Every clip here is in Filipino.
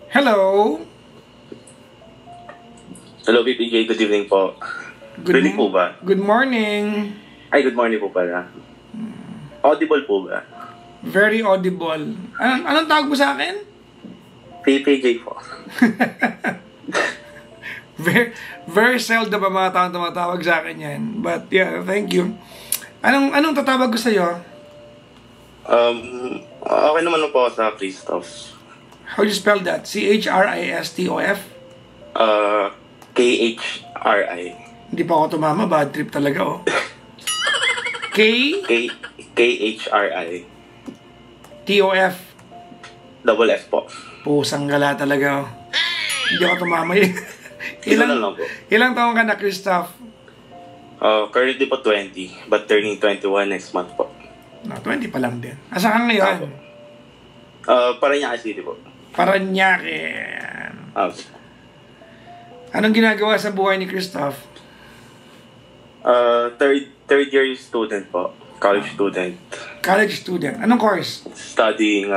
Hello. Hello, PPJ. Good evening po. Rinig po ba? Good morning. Ay, good morning po pala. Audible po ba? Very audible. Anong tawag mo sa akin? PPJ po. Very seldom ba mga taong tumatawag sa akin yan. But yeah, thank you. Anong tatawag ko sa'yo? Okay naman po sa Christoph. How do you spell that? C-H-R-I-S-T-O-F? K-H-R-I. Hindi pa ako tumama. Bad trip talaga, oh. K-H-R-I. T-O-F? Double F po. Pusang gala talaga, oh. Hindi ako tumama eh. Ilang taong ka na, Christoph? Currently po 20, but turning 21 next month po. No, 20 pa lang din. Asa ka ngayon? Parañaque City po. Parañaque. Anong ginagawa sa buhay ni Christoph? Third year student po. College student. College student. Anong course? Studying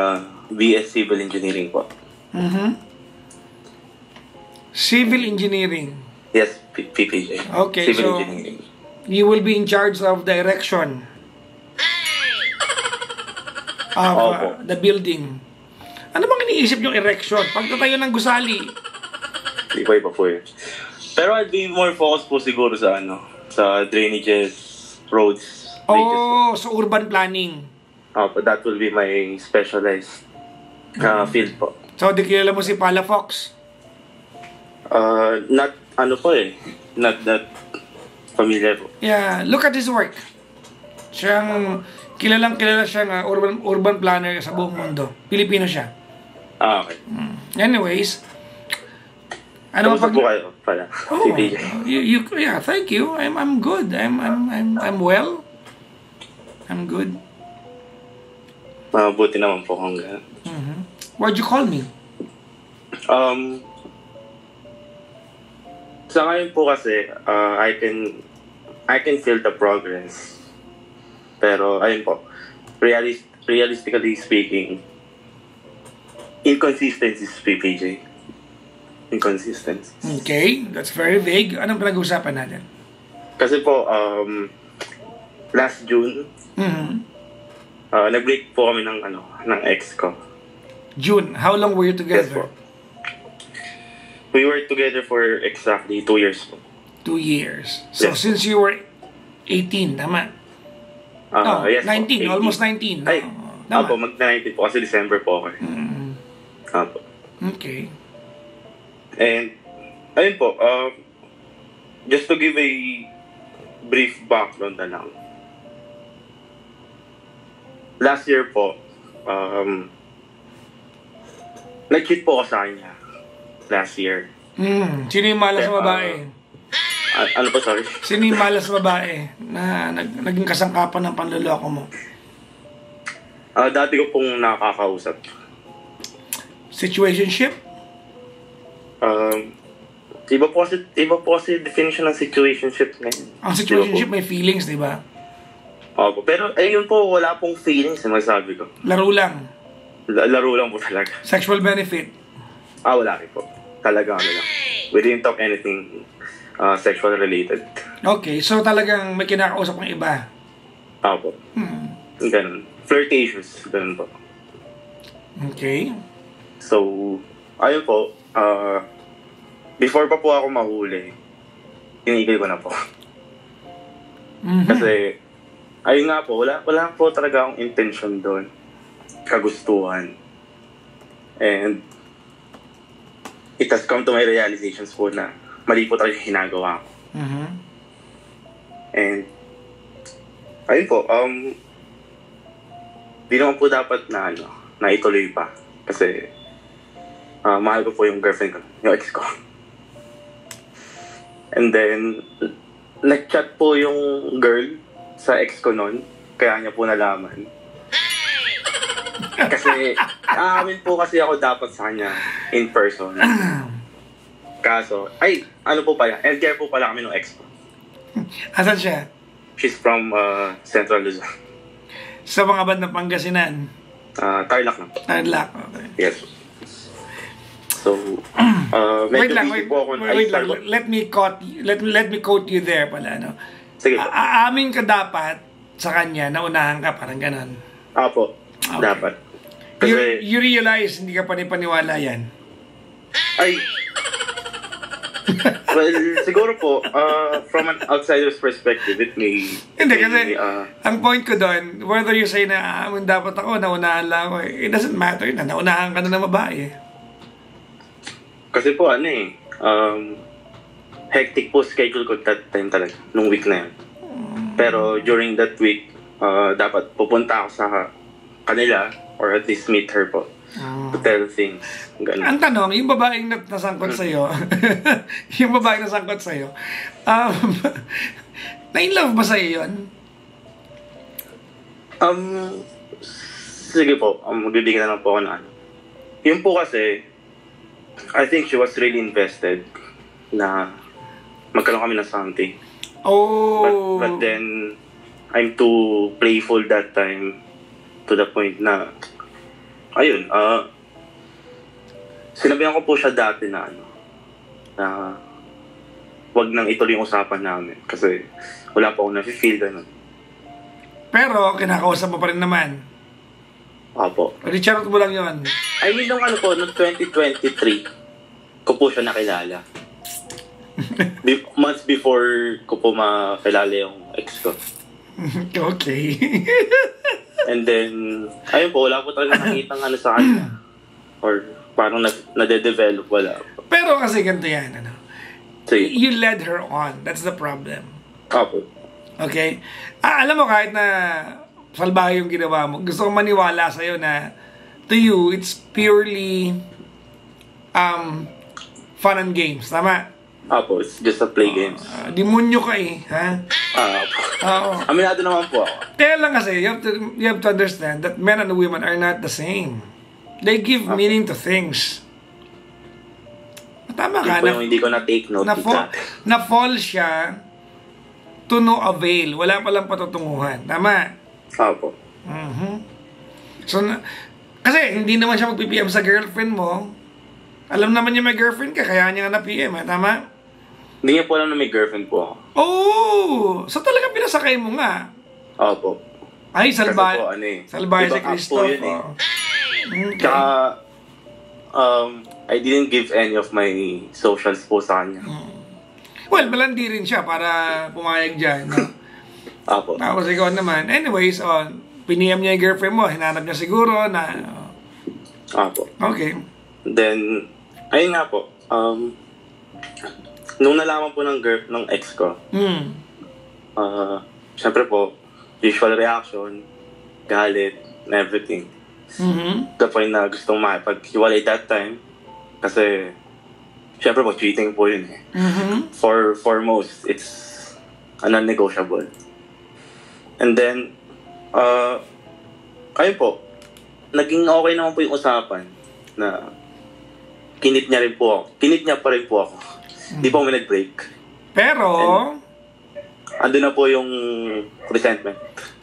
BS Civil Engineering po. Civil Engineering. Yes, PPJ. Okay, Civil so Engineering. you will be in charge of the erection of the building. Ano bang iniisip yung erection? Pagtatayo ng gusali. Iba-iba po yun. Pero I'd be more focused po siguro sa sa drainages, roads, bridges po. So urban planning. But that will be my specialized field po. So, di kilala mo si Palafox? Not not that familiar po. Yeah, look at his work. Kilala siyang urban planner sa buong mundo. Pilipino siya. Okay. Anyways, ano Kamusta po kayo pala? PPJ. Yeah, thank you. I'm good. I'm well. I'm good. Mabuti naman po kung gano'n. Why'd you call me? Sa ngayon po kasi, I can feel the progress. Pero, ayun po, realistically speaking, inconsistencies, PPJ. Inconsistencies. Okay, that's very vague. Anong pinag-uusapan natin? Kasi po, last June, nag-break po kami ng ex ko. June, how long were you together? Yes po. We were together for exactly 2 years po. 2 years. So, Yes. since you were 18, tama? No, Yes 19, po, 18. almost 19. Ay, tama. Apo, mag-19 po kasi December po ako. Apo. Okay. And, ayun po, just to give a brief background na lang. Last year po, nag-cheat po ako sa kanya. Last year. Sino yung malas na babae? Ano po, sorry? Sino yung malas na babae na naging kasangkapan ng panloloko mo? Dati ko pong nakakausap. Situationship? Iba po kasi definition ng situationship ngayon. Ang situationship may feelings, di ba? Opo. Pero ayun po, wala pong feelings na masabi ko. Laro lang. Laro lang po talaga. Sexual benefit. Wala rin po. Talaga lang. We didn't talk anything sexual related. Okay, so talagang may kinakausap ng iba. Opo. Ganun. Flirtatious. Ganun po. Okay. So, ayun po. Before pa po ako mahuli, tinigil ko na po. Kasi, ayun nga po, wala po talaga akong intention doon. Kagustuhan. And, it has come to my realizations po na mali po talaga yung ginagawa ko. And, ayun po, di naman po dapat na ituloy pa. Kasi, mahal ko po yung girlfriend ko, yung ex ko. And then, nag-chat po yung girl sa ex ko noon, kaya niya po nalaman. Kasi, aamin po kasi ako dapat sa kanya in person. Kaso, ano po pala, healthcare po pala kami ng ex ko. Asan siya? She's from Central Luzon. Sa mga bandang Pangasinan? Tarlac na po. Tarlac, okay. Yes. So, Wait medyo lang, busy po ako. wait lang. Let me quote you there pala, no? Sige po. Aamin ka dapat sa kanya na unahan ka, parang ganon. Apo, Okay. dapat. Kasi, You realize, hindi ka panipaniwala yan. ay, well, siguro po, from an outsider's perspective, it may... Hindi, kasi ang point ko doon, whether you say na dapat ako, naunahan lang ako, it doesn't matter na, naunahan ka na ng babae. Kasi po, hectic po schedule ko that time talaga, nung week na yun. Pero during that week, dapat pupunta ako sa kanila, or at least meet her po. To tell things. Ganun. Ang tanong, yung babaeng nasangkot sa'yo, yung babaeng nasangkot sa'yo, na-in-love ba sa'yo yun? Sige po, magbibigyan na lang po ako na ano. Yun po kasi, I think she was really invested na magkaroon kami ng something. Oh. But then, I'm too playful that time to the point na, ayun, sinabihan ko po siya dati na na wag nang ituloy yung usapan namin kasi wala pa akong nafe-feel ganun. Pero, kinakausap mo pa rin naman. Opo. Richard mo lang yun. I mean, nung noong 2023, ko po siya nakilala. Months before ko po makilala yung ex ko. Okay. And then, ayun po, wala po talaga nakitang sa kanya. Or parang nade-develop, wala. Pero kasi ganito yan, Sige. You led her on. That's the problem. Opo. Okay? Alam mo, kahit na salbahe yung ginawa mo, gusto kong maniwala sa'yo na to you, it's purely fun and games. Tama? Opo, it's just a play games. Demonyo ka eh, ha? Opo. Oo. Aminado naman po ako. Kaya lang kasi, you have to understand that men and women are not the same. They give meaning to things. Tama ka. Yun po yung hindi ko na-take note. Na-fall siya to no avail. Wala palang patutunguhan. Tama? Opo. So, kasi hindi naman siya mag-PM sa girlfriend mo. Alam naman niya may girlfriend ka, kaya niya na-PM. Tama? Hindi niya po alam na may girlfriend po ako. Oh! So talaga pinasakay mo nga. Opo. Ay, salbahe. Kasi po, Salbahe si ibang app po Christoph. yun eh. Okay. Tsaka, I didn't give any of my socials po sa kanya. Well, malandi rin siya para pumayag dyan. No? Opo. Tapos ikaw naman. Anyways, piniyam niya yung girlfriend mo. Hinanap niya siguro na... Opo. Okay. Then, ayun nga po. Nung nalaman po ng ex ko, syempre po, usual reaction, galit, and everything. The point na gustong makipag-hiwalay that time. Kasi, syempre po, cheating po yun eh. For most, it's non-negotiable. And then, ayun po, naging okay naman po yung usapan na kinit niya pa rin po ako. Hindi po kami nag-break. Pero... ando na po yung resentment.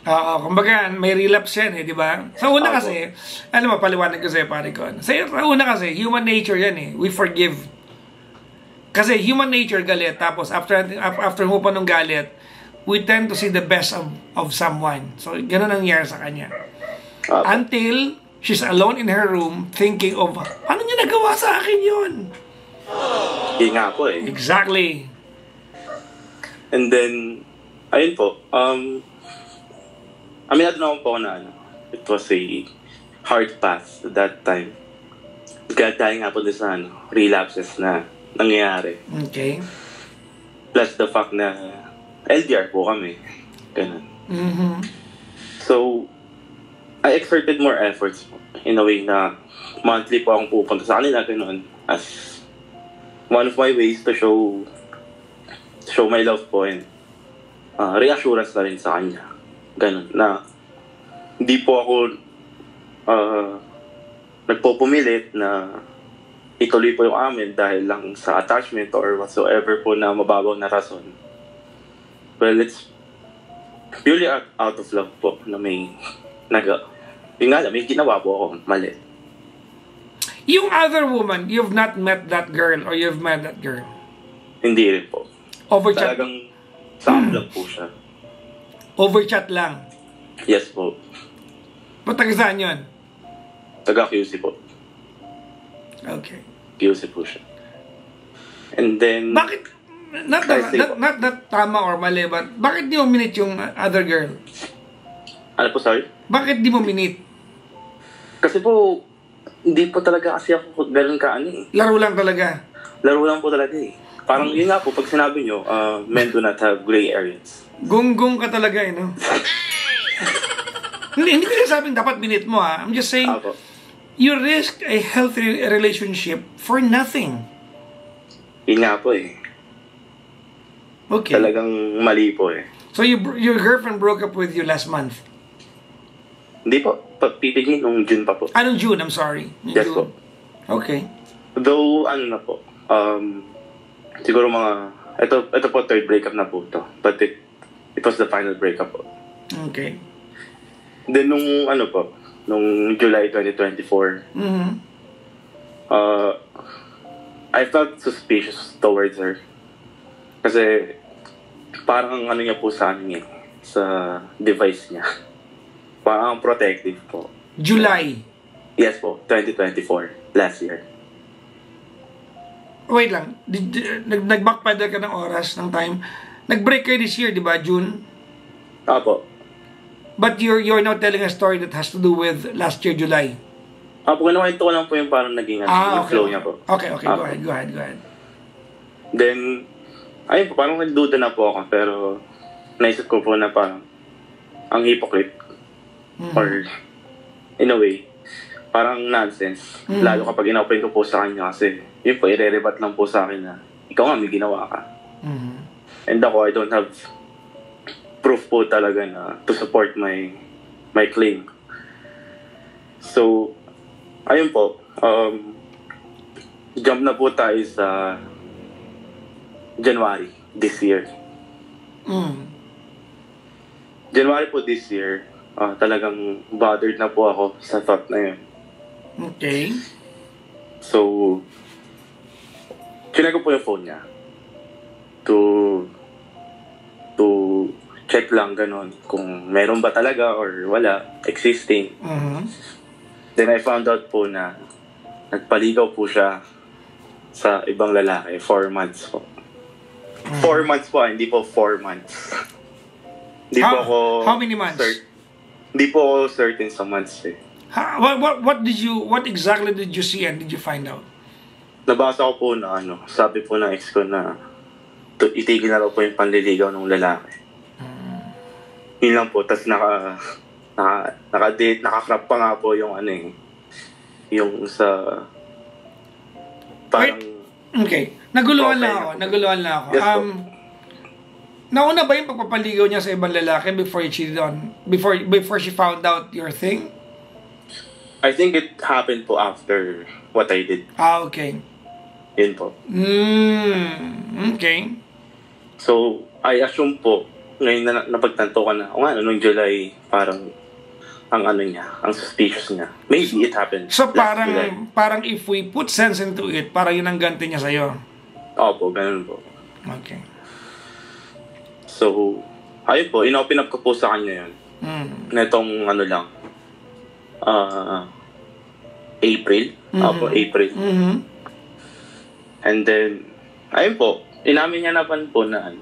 Oo, kumbaga, may relapse yan eh, di ba? Sa una kasi, alam mo, paliwanag ko sa'yo, pare ko. Sa una kasi, human nature yan eh. We forgive. Kasi human nature galit, tapos after mo pa nung galit, we tend to see the best of someone. So, ganun ang nangyari sa kanya. Until she's alone in her room thinking of, ano niya nagawa sa akin yun? Yun nga po eh. Exactly. And then, ayun po, aminado naman po ako na it was a hard path at that time. Kaya dahil nga po doon sa relapses na nangyayari. Okay. Plus the fact na LDR po kami. Ganun. So, I exerted more efforts po, in a way na monthly po akong pupunta sa kanila, ganun, as one of my ways to show my love po and reassurance na rin sa kanya. Ganun, na hindi po ako nagpupumilit na ituloy po yung amin dahil lang sa attachment or whatsoever po na mababaw na rason. Well, it's purely out of love po na may ginawa po ako mali. Yung other woman, you've not met that girl or you've met that girl? Hindi rin po. Over chat? Talagang sa app lang po siya. Over chat lang? Yes po. Taga saan yun? Taga QC po. Okay. QC po siya. And then... Bakit? Not that tama or mali, but bakit di mo minute yung other girl? Ano po, sorry? Bakit di mo minute? Kasi po, hindi po talaga kasi ako ganun ka ano eh. Laro lang talaga? Laro lang po talaga eh. Parang yun nga po, pag sinabi nyo, men do not have gray areas. Gunggong ka talaga eh, no? hindi ko sabing dapat minute mo ha. I'm just saying, you risk a healthy relationship for nothing. Yun nga po eh. Okay. Talagang mali po eh. So your girlfriend broke up with you last month? Hindi po. Pipigin nung June pa po. Anong June? I'm sorry. Yes June. po. Okay. Though, ano na po. Siguro mga... Ito po, third breakup na po ito. But it was the final breakup po. Okay. Then nung ano po, nung July 2024, I felt suspicious towards her. Kasi parang ano niya po sa amin sa device niya. Parang protective po. July? Yes po, 2024, last year. Wait lang, nag-backpedal ka ng oras, ng time. Nag-break kayo this year, di ba? June? Apo. But you're now telling a story that has to do with last year, July. Apo, kinukwento ko lang po yung parang naging yung okay. flow niya po. Okay, Apo. go ahead. Then, ayun po, parang nagduda na po ako, pero naisip ko po na parang ang hypocrite. Or, in a way, parang nonsense. Lalo kapag inopen ko po sa kanya kasi, yun po, ire-rebat lang po sa akin na, ikaw nga, may ginawa ka. And ako, I don't have proof po talaga na to support my claim. So, ayun po, jump na po tayo sa January this year. January po this year, talagang bothered na po ako sa thought na yun. Okay. So, chinek ko po yung phone niya to check lang ganon kung meron ba talaga or wala, existing. Then I found out po na nagpaligaw po siya sa ibang lalaki, 4 months po. 4 months po, hindi po 4 months. Hindi po ako... How many months? Hindi po ako certain sa months eh. What exactly did you see and did you find out? Nabasa ko po na sabi po ng ex ko na itigil na raw po yung panliligaw ng lalaki. Yun lang po, tas naka-date, naka-crap pa nga po yung yung sa parang... Okay. Naguluhan lang ako. Yes, nauna ba yung pagpapaligaw niya sa ibang lalaki before she found out your thing? I think it happened po after what I did. Okay. Yun po. Okay. So, I assume po, ngayon na napagtanto ka na, nung July, parang ang suspicious niya. Maybe it happened. So parang if we put sense into it, parang yun ang ganti niya sa'yo. Opo, ganun po. Okay. So, ayun po, inopen up ko po sa kanya yun. Netong April. Opo, April. And then, ayun po, inamin niya naman po na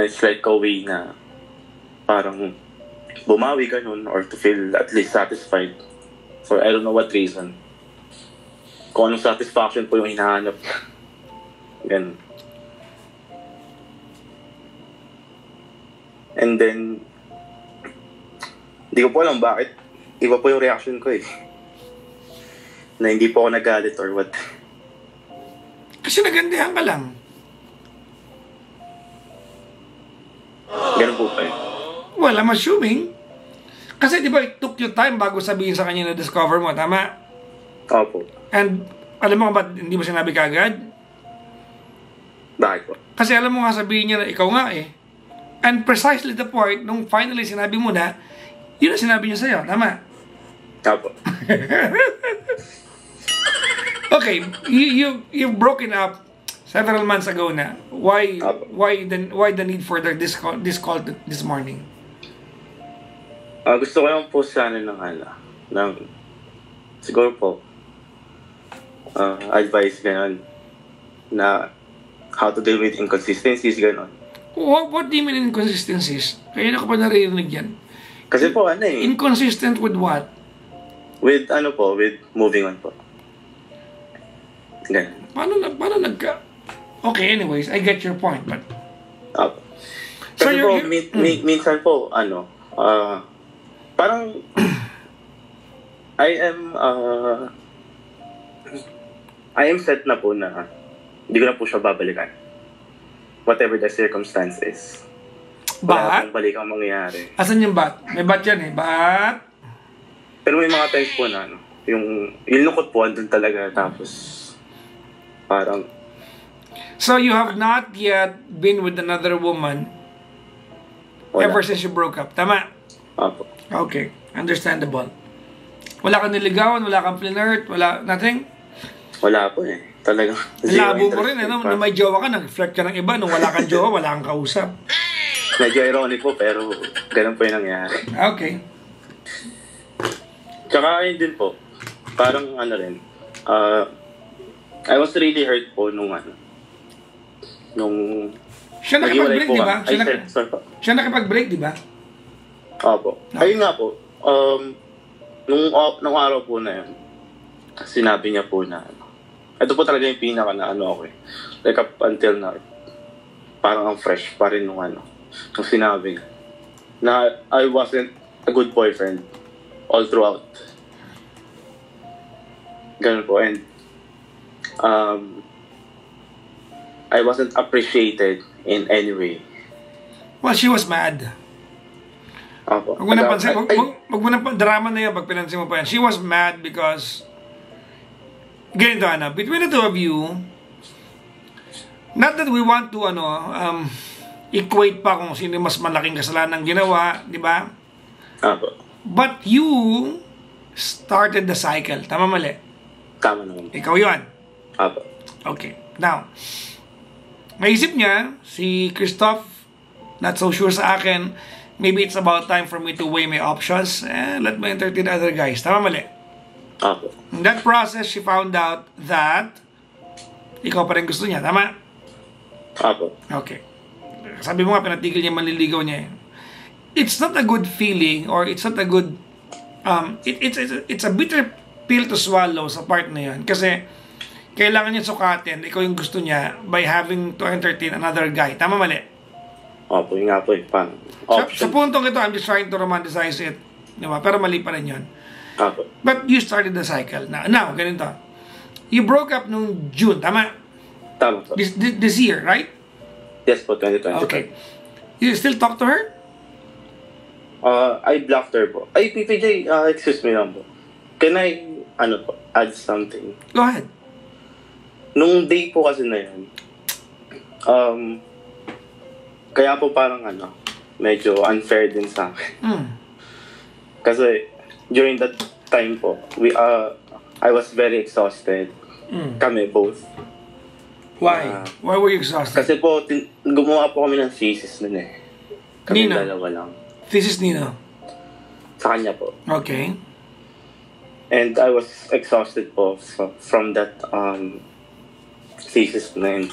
it's like a way na parang bumawi ganun or to feel at least satisfied for I don't know what reason. Kung anong satisfaction po yung hinahanap. Ganun. And then, hindi ko po alam bakit. Iba po yung reaction ko eh. Na hindi po ako nagalit or what. Kasi nagandihan ka lang. Ganun po pa eh. Well, I'm assuming. Kasi di ba it took you time bago sabihin sa kanya na discover mo, tama? Opo. And alam mo ba't hindi mo sinabi kagad? Bakit po? Kasi alam mo nga sabihin niya na ikaw nga eh. And precisely the point, nung finally sinabi mo na, yun ang sinabi niya sa'yo, tama? Opo. Okay, you've broken up several months ago na. Why the need for this call this morning? Gusto ko lang po sana siguro po, advice gano'n, na how to deal with inconsistencies, gano'n. What do you mean inconsistencies? Kaya na ko pa naririnig yan. Kasi po, Inconsistent with what? With with moving on po. Ganun. Paano nagka... Okay, anyways, I get your point, but... Kasi so po, minsan po, parang, I am set na po na hindi ko na po siya babalikan. Whatever the circumstances. Wala pong balik ang mangyayari. Asan yung bat? May bat yan bat? Pero may mga times po na yung lungkot po andun talaga, tapos parang... So you have not yet been with another woman ever since you broke up, tama? Opo. Okay, understandable. Wala kang niligawan, wala kang flirt, wala, nothing? Wala po talagang labo mo rin, na may jowa ka, nag-flirt ka ng iba, nung wala kang jowa, wala kang kausap. Medyo ironic po, pero ganun po yung nangyari. Okay. Tsaka ayun din po, parang rin, I was really hurt po nung siya nakipag-break, di ba? Siya nakipag-break, di ba? Opo. Ayun nga po, nung araw po na yun, sinabi niya po na, ito po talaga yung pinaka na like up until now, parang ang fresh pa rin nung sinabi niya, na I wasn't a good boyfriend all throughout. Ganun po, and I wasn't appreciated in any way. Well, she was mad. Opo. Wag mo na pansin, wag mo na drama na yan pag pinansin mo pa yan. She was mad because ganito, between the two of you, not that we want to equate pa kung sino mas malaking kasalanan ginawa, di ba? Opo. But you started the cycle. Tama, mali? Tama naman. Ikaw yun. Opo. Okay. Now, naisip niya, si Christoph, not so sure sa akin, maybe it's about time for me to weigh my options and let me entertain other guys. Tama, mali? Opo. In that process, she found out that ikaw pa rin gusto niya. Tama? Opo. Okay. Sabi mo nga, pinatigil niya, manliligaw niya. It's not a good feeling or it's not a good... it's a bitter pill to swallow sa part na yan. Kasi kailangan niya sukatin, ikaw yung gusto niya by having to entertain another guy. Tama, mali? Opo, yun nga po paano? Sa puntong ito, I'm just trying to romanticize it. Diba? Pero mali pa rin yun. Opo. But you started the cycle. Now, ganito. You broke up nung June, tama? Tama po. This year, right? Yes po, 2020. Okay. You still talk to her? I blocked her po. Ay, PPJ, excuse me lang po. Can I, add something? Go ahead. Nung day po kasi na yun, kaya po parang medyo unfair din sa akin. Kasi during that time po, I was very exhausted. Kami both. Why? Why were you exhausted? Kasi po, gumawa po kami ng thesis nun Kami Nino? dalawa lang. Thesis Nino? Sa kanya po. Okay. And I was exhausted po from that thesis na yun.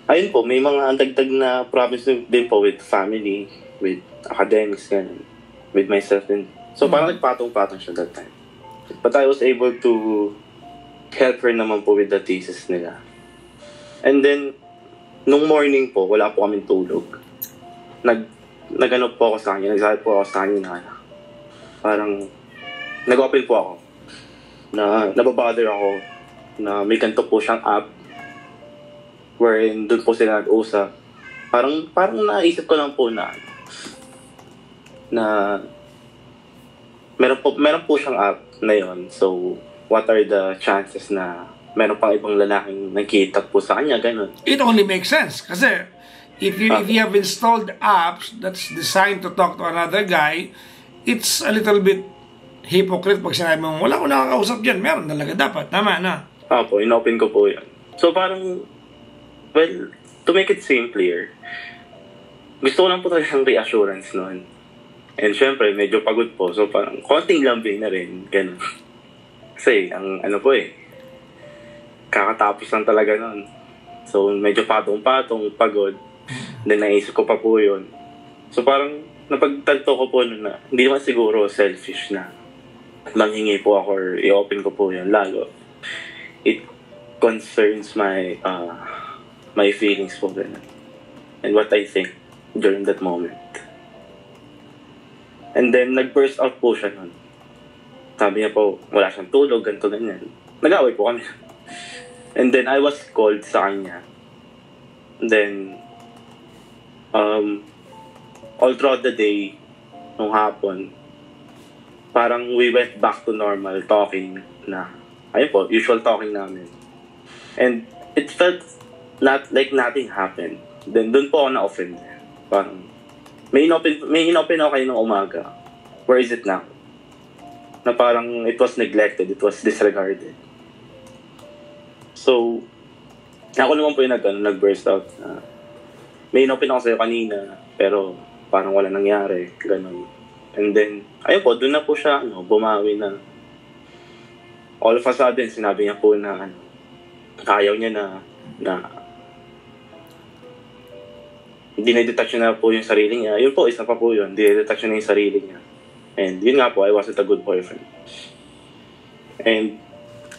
Ayun po, may mga dagdag na problems din po with family, with academics, ganun, with myself. And so parang nagpatong-patong siya that time. But I was able to help her naman po with the thesis nila. And then, nung morning po, wala po kaming tulog. Nag-ano po ako sa kanya, nagsabi po ako sa kanya na parang nag-open po ako na nababother ako na may kanto po siyang app wherein doon po sila nag-usap. Parang naisip ko lang po na meron po siyang app na yon. So, what are the chances na meron pang ibang lalaking nagkita po sa kanya, ganun. It only makes sense. Kasi, if you have installed apps that's designed to talk to another guy, it's a little bit hypocrite pag sinabi mo, wala ko nakakausap dyan. Meron talaga dapat. Tama na. Opo, inopen ko po yun. So parang, well, to make it simpler, gusto ko lang po talagang reassurance noon. And syempre, medyo pagod po. So parang, konting lambing na rin. Ganun. Kasi, ang ano po kakatapos lang talaga noon. So, medyo patong-patong, pagod. Then, naisip ko pa po yun. So, parang, napagtanto ko po nun na, hindi naman siguro selfish na manghingi po ako or i-open ko po yun. Lalo, it concerns my my feelings po ganun. And what I think during that moment. And then, nag-burst out po siya nun. Sabi niya po, wala siyang tulog, ganito, ganyan. Nag-away po kami. And then, I was called sa kanya. And then, all throughout the day, nung hapon, parang we went back to normal talking na, ayun po, usual talking namin. And it felt like nothing happened. Then, dun po ako na-offend. Parang, may inopen ako kayo ng umaga. Where is it now? Na parang it was neglected, it was disregarded. So, ako naman po yung nag-burst out. May inopen ako sa'yo kanina, pero parang wala nangyari. Ganun. And then, ayun po, doon na po siya bumawi na. All of a sudden, sinabi niya po na ayaw niya na dinedetach na po yung sarili niya. Yun po, isa pa po yun. Dinedetach na yung sarili niya. And yun nga po, I wasn't a good boyfriend. And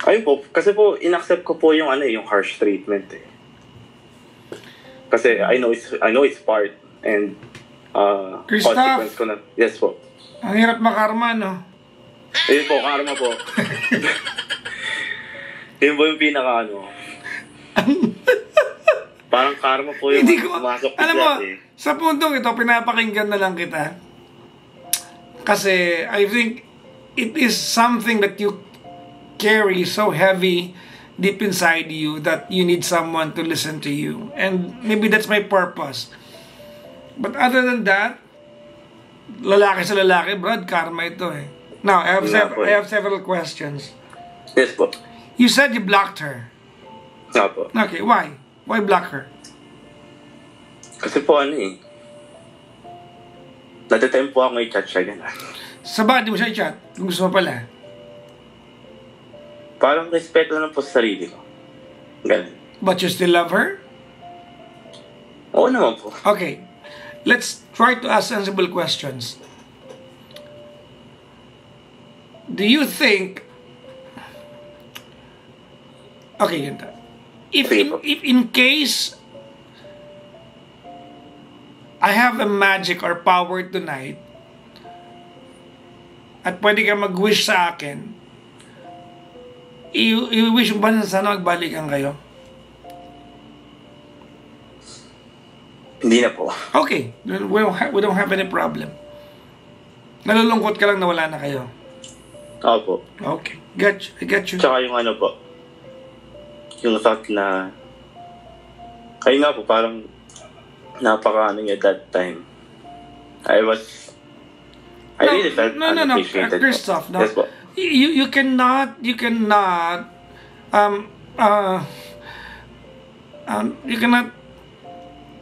ayun po, kasi po, inaccept ko po yung yung harsh treatment Kasi I know it's part and consequence ko na. Yes po. Ang hirap makarma, no? Ayun po, karma po. Yun po yung pinaka parang karma po yung pumasok alam mo, sa puntong ito, pinapakinggan na lang kita. Kasi I think it is something that you carry so heavy deep inside you that you need someone to listen to you. And maybe that's my purpose. But other than that, lalaki sa lalaki, Brad, karma ito Now, I have several questions. Yes po. You said you blocked her. Yeah po. Okay, why? Why block her? Kasi po natitempo po ako i-chat siya gano'n. Sa bakit di mo siya i-chat? Kung gusto mo pala. Parang respeto lang po sa sarili ko. Ganun. But you still love her? Oo naman po. Okay. Let's try to ask sensible questions. Do you think... Okay, yun. If in case I have a magic or power tonight at pwede ka mag-wish sa akin, i-wish mo ba na sana magbalikan kayo? Hindi na po. Okay. We don't have any problem. Nalulungkot ka lang na wala na kayo. Opo. Okay. I get you. Tsaka yung po, yung thought na, kayo nga po, parang napaka at that time. I really felt unappreciated. Christoph, no. Yes po. You cannot you cannot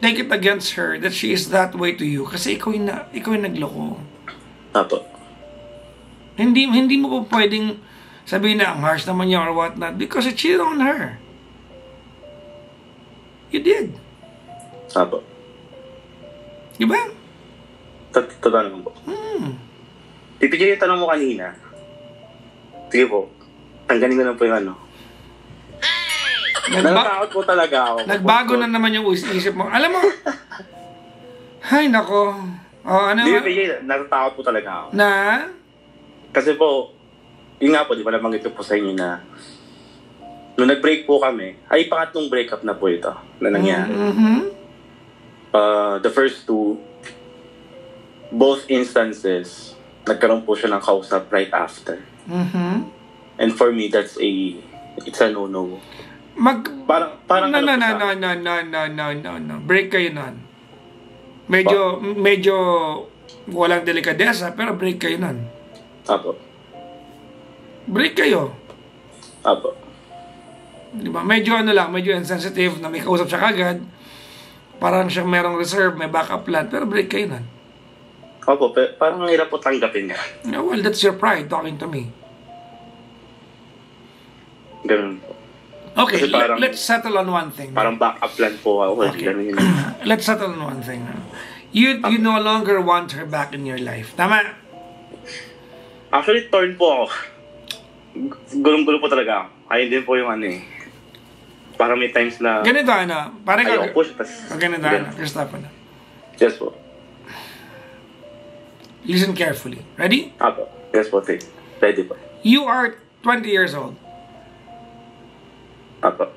take it against her that she is that way to you kasi ikaw yung nagloko. Apo. Hindi mo po pwedeng sabihin na ang harsh naman niya or what not because it cheated on her. You did. Apo. Diba? Totoo naman po. Pipigyan yung tanong mo kanina. Sige po. Tanggalin ko na po yung natatakot po talaga ako. Nagbago na naman yung isip mo. Alam mo, ay nako. Natatakot po talaga ako. Na? Kasi po, yun nga po, di ba nabanggit ko po sa inyo na nung nag-break po kami, ay pangatlong breakup na po ito na nangyari. The first two, both instances, nagkaroon po siya ng kausap right after. And for me, it's a no-no. Parang No. Break kayo nun. Medyo walang delikadesa, pero break kayo nun. Apo. Break kayo. Apo. Di ba? Medyo ano lang, medyo insensitive na may kausap siya kagad. Parang siyang merong reserve, may backup plan, pero break kayo nun. Opo, parang hirap po tanggapin niya. Yeah, well, that's your pride talking to me. Ganun po. Okay, Kasi parang- let's settle on one thing. Parang backup plan po ako. Okay. Ganun yun. Let's settle on one thing. You no longer want her back in your life. Tama? Actually, torn po ako. Gulong-gulo po talaga ako. Ayun din po yung ano eh. Parang may times na Ganito ano, parang ayoko po siya. ganito ano, Christopher. Yes po. Listen carefully. Ready? Apo. Yes po, take. Ready po. You are 20 years old. Apo.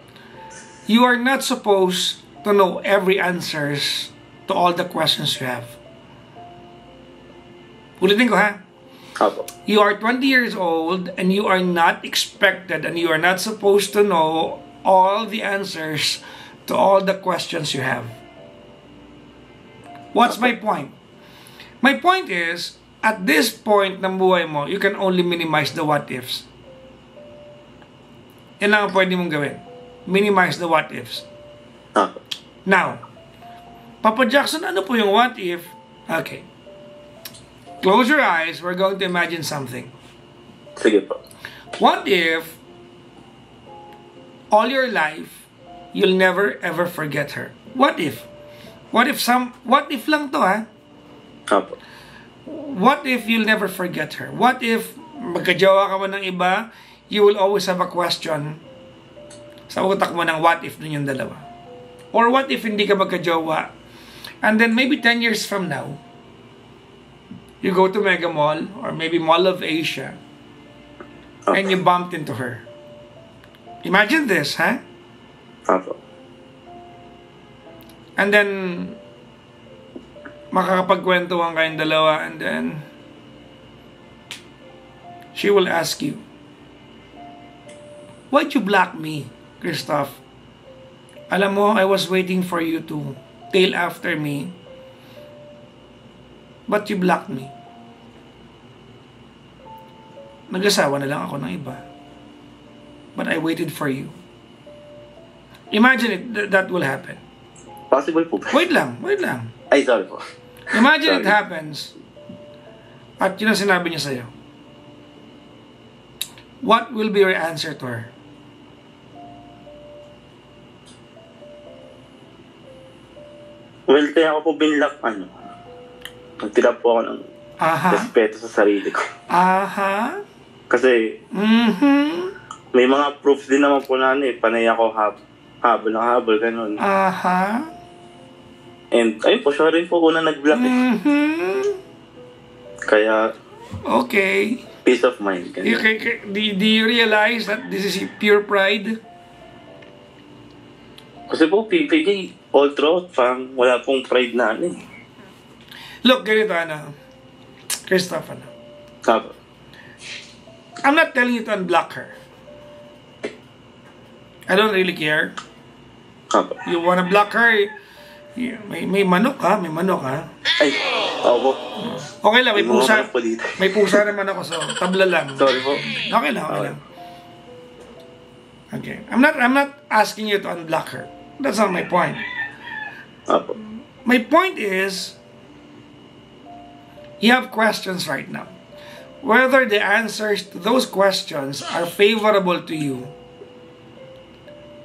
You are not supposed to know every answers to all the questions you have. Ulitin ko ha. Apo. You are 20 years old and you are not expected and you are not supposed to know all the answers to all the questions you have. What's my point? My point is, at this point ng buhay mo, you can only minimize the what ifs. Yan lang ang pwede mong gawin. Minimize the what ifs. Apo. Now, Papa Jackson, ano po yung what if? Okay. Close your eyes. We're going to imagine something. Sige po. What if all your life you'll never ever forget her? What if? What if lang to ha? Apo. What if you'll never forget her? What if magkajowa ka mo ng iba, you will always have a question sa utak mo ng what if dun yung dalawa? Or what if hindi ka magkajowa? And then maybe 10 years from now, you go to Mega Mall or maybe Mall of Asia and you bumped into her. Imagine this, huh? Apo. And then makakapagkwentuhan kayong dalawa and then she will ask you, why'd you block me, Christoph? Alam mo, I was waiting for you to tail after me, but you blocked me. Nag-asawa na lang ako ng iba, but I waited for you. Imagine it, that will happen. Possible po ba? Wait lang. Ay, sorry po. Imagine it Sorry. happens at yun ang sinabi niya sa'yo. What will be your answer to her? Well, kaya ako po binlock, nagtira po ako ng Aha. respeto sa sarili ko. Aha. Kasi, may mga proofs din naman po na panay ako habol ng habol, ganun. Aha. And, ayun po, siya rin po una nag-block Kaya, Okay. peace of mind. Ganun. Do you realize that this is pure pride? Kasi po, PPJ, all throughout, parang wala pong pride na Look, ganito Christoph, Apo. I'm not telling you to unblock her. I don't really care. Apo. You wanna block her, may manok ha? Ay, opo. Okay lang, may May mga pusa. manok po dito. May pusa naman ako, so tabla lang. Sorry po. Okay lang. Okay. I'm not asking you to unblock her. That's not my point. Apo. My point is, you have questions right now. Whether the answers to those questions are favorable to you,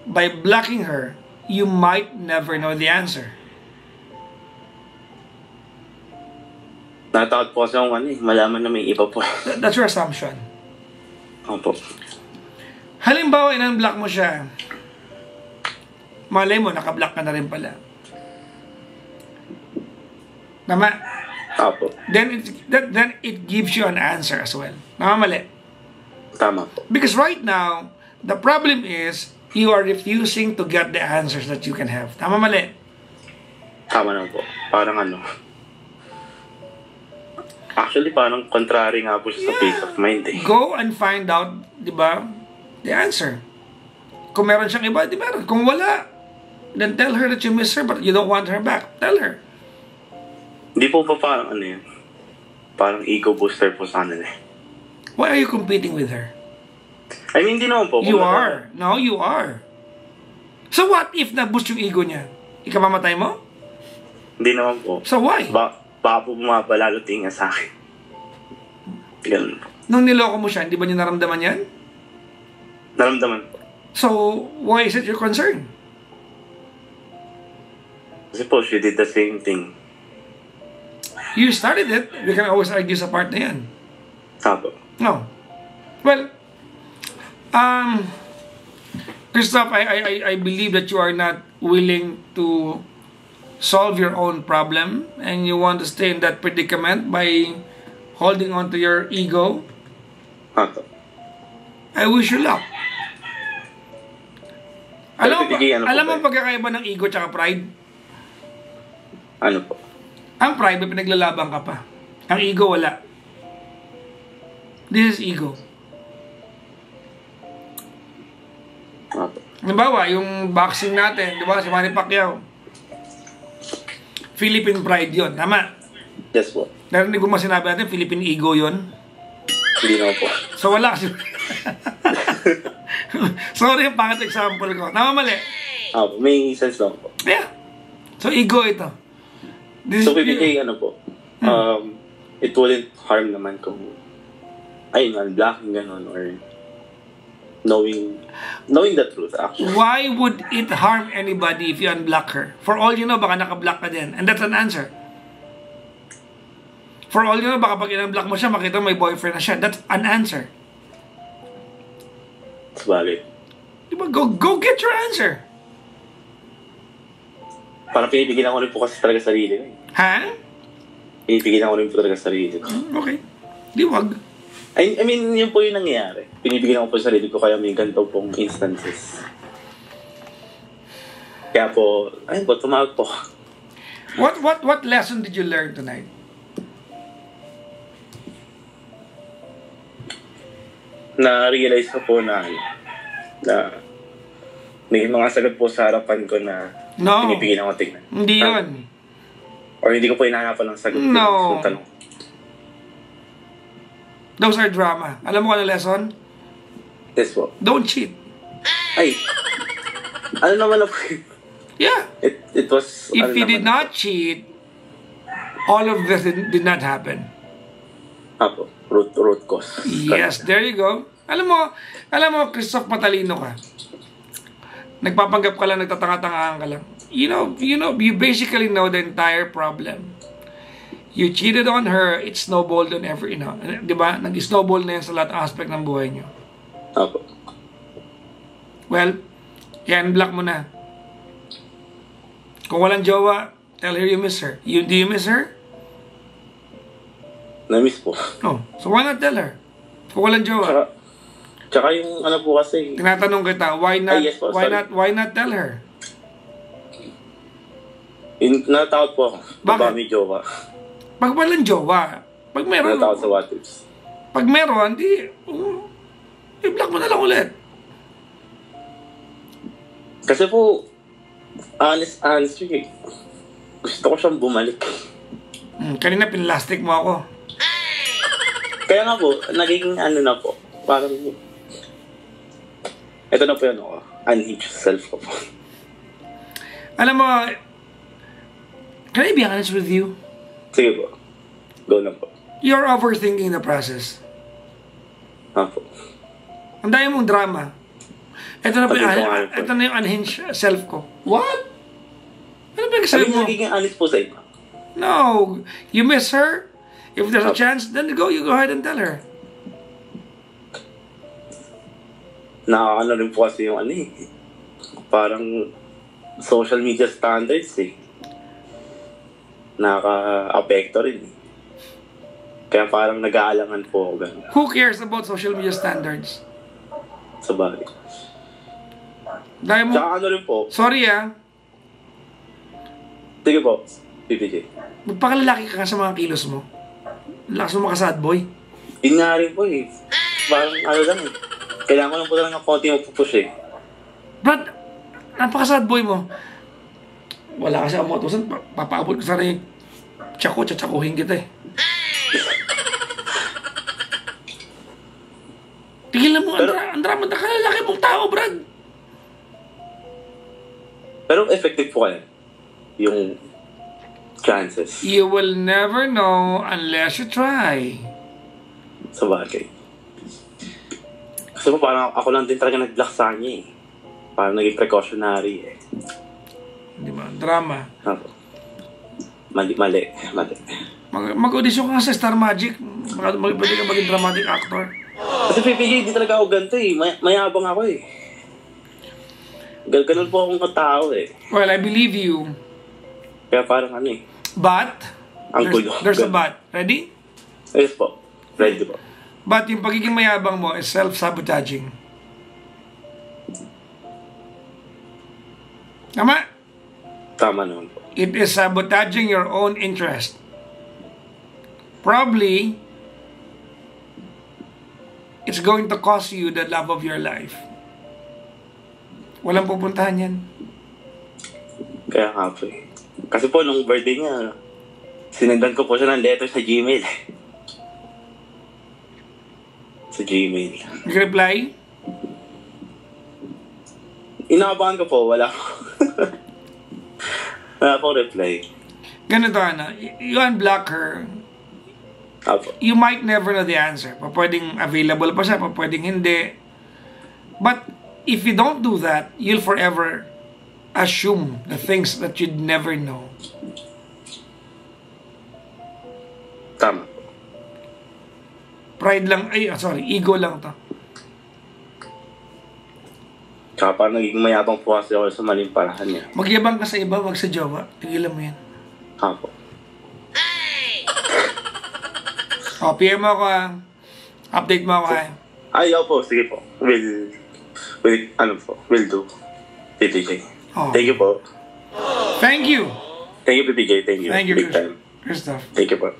by blocking her, you might never know the answer. Natakot po kasi akong malaman na may iba po. That's your assumption. Opo. Halimbawa, in-unblock mo siya. Malay mo, naka-block ka na rin pala. Tama? Apo. Then it gives you an answer as well. Mali. Tama po. Because right now, the problem is you are refusing to get the answers that you can have. Tama mali. Tama na po. Parang actually, parang contrary nga po siya sa peace of mind Go and find out, di ba, the answer. Kung meron siyang iba, di meron. Kung wala, then tell her that you miss her but you don't want her back. Tell her. Hindi po pa parang yan. Parang ego booster po sana Why are you competing with her? I mean, hindi naman po. You are. No, you are. So what if na-boost yung ego niya? Ikamamatay mo? Hindi naman po. So why? Baka po bumaba lalo tingin sa akin. Ganun po. Nung niloko mo siya, hindi ba niya naramdaman yan? Naramdaman po. So, why is it your concern? Kasi po, she did the same thing. You started it. We can always argue sa part na yan. Apo. No. Well, Christoph, I believe that you are not willing to solve your own problem and you want to stay in that predicament by holding on to your ego. Apo. I wish you luck. Alam mo ba? pagkakaiba ng ego tsaka pride? Ano po? Ang pride, may pinaglalaban ka pa. Ang ego, wala. This is ego. Apo. Halimbawa, yung boxing natin, di ba, si Manny Pacquiao. Philippine pride yon, tama? Yes po. Narinig mo sinabi natin, Philippine ego yon. Hindi naman po. So wala kasi. Sorry, yung pangit example ko. Tama, mali? Apo, may sense lang po. Yeah. So ego ito. So PPJ, ano po, it wouldn't harm naman kung, ayun, unblocking gano'n, or knowing the truth, actually. Why would it harm anybody if you unblock her? For all you know, baka nakablock ka din. And that's an answer. For all you know, baka pag in-unblock mo siya, makita may boyfriend na siya. That's an answer. Sabagay. Diba? Go get your answer. Parang pinipigilan ko rin po kasi talaga sarili ko. Ha? Pinipigilan ko rin po talaga sarili ko. Okay. Di wag. I mean, yun po yung nangyayari. Pinipigilan ko po sarili ko kaya may ganito pong instances. Kaya po, ayun po, tumawag po. What lesson did you learn tonight? Na-realize ko po na may mga sagot po sa harapan ko na pinipigilan ko tingnan. Hindi yun. Or hindi ko po hinahanapan ng sagot. No. So, tanong. Those are drama. Alam mo ano lesson? Yes po. Don't cheat. Ay, ano naman na po? Yeah. It was... If you did not cheat, all of this did not happen. Apo, root cause. Yes, there you go. Alam mo, Christoph, matalino ka. Nagpapanggap ka lang, nagtatanga-tangahan ka lang. You basically know the entire problem. You cheated on her, it snowballed on every, di ba? Nag-snowball na yan sa lahat ng aspect ng buhay niyo. Apo. Well, i-unblock mo na. Kung walang jowa, tell her you miss her. Do you miss her? Na-miss po. Oh, so why not tell her? Kung walang jowa. Tsaka yung ano po kasi... Tinatanong kita, why not tell her? Natakot po ako. Bakit? Baka may jowa. Pag walang jowa, pag meron... Natakot sa what ifs. Pag meron, i-block mo na lang ulit. Kasi po, honest, gusto ko siyang bumalik. Kanina pinlastic mo ako. Kaya nga po, naging ano na po, parang, ito na po yun ako, unhinged self ko po. Alam mo, can I be honest with you? Sige po, go na po. You're overthinking the process. Po. Ang dami mong drama. Ito na yung unhinged self ko. What? Ano ba yung self mo? Nagiging honest po sa inyo. No, you miss her. If there's a chance, then you go ahead and tell her. Nakakano rin po kasi yung parang social media standards Nakaka-apekto rin Kaya parang nag-aalangan po ako gano'n. Who cares about social media standards? Sa bagay. Dahil mo... Tsaka ano rin po. Sorry Sige po, PPJ. Magpakalalaki ka sa mga kilos mo. Lakas mo makasad boy. Yun nga rin po Parang ano lang Kailangan ko lang po talaga ng konti magpupush Brad, napakasad boy mo. Wala kasi ang motosan. Papaabot ko sana yung tsako-tsako-tsakuhin kita Tigilan mo, ang drama na kalalaki mong tao, Brad. Pero effective po kaya yung chances. You will never know unless you try. Sa bagay. Kasi po parang ako lang din talaga nag-block sa kanya eh. Parang naging precautionary eh. Di ba? Drama. Ako. Mali. Mag-audition ka sa Star Magic. Pwede ka maging dramatic actor. Kasi PPJ, di talaga ako ganito eh. Mayabang ako eh. Ganun po akong tao eh. Well, I believe you. Kaya parang ano eh. But, Ang gulo. there's a but. Ready? Yes po. Ready po. But yung pagiging mayabang mo is self-sabotaging. Tama? Tama naman po. It is sabotaging your own interest. Probably, it's going to cost you the love of your life. Walang pupuntahan yan. Kaya nga po eh. Kasi po, nung birthday niya, sinendan ko po siya ng letter sa Gmail. Sa Gmail. Nag-reply? Inaabangan ko po, wala po. Wala po reply. Ganito, you unblock her. Apo. You might never know the answer. Pwedeng available pa siya, pwedeng hindi. But, if you don't do that, you'll forever assume the things that you'd never know. Tama. Pride lang, ego lang to. Tsaka parang naging mayabang po kasi ako sa maling parahan niya. Magyabang ka sa iba, wag sa jowa. Tigilan mo yan. Apo. PM mo ako ha. Update mo ako ha. Ay, po. Sige po. Will do. PPJ. Oh. Thank you po. Thank you. Thank you, PPJ. Thank you. Thank you, Big time. Christoph. Thank you po.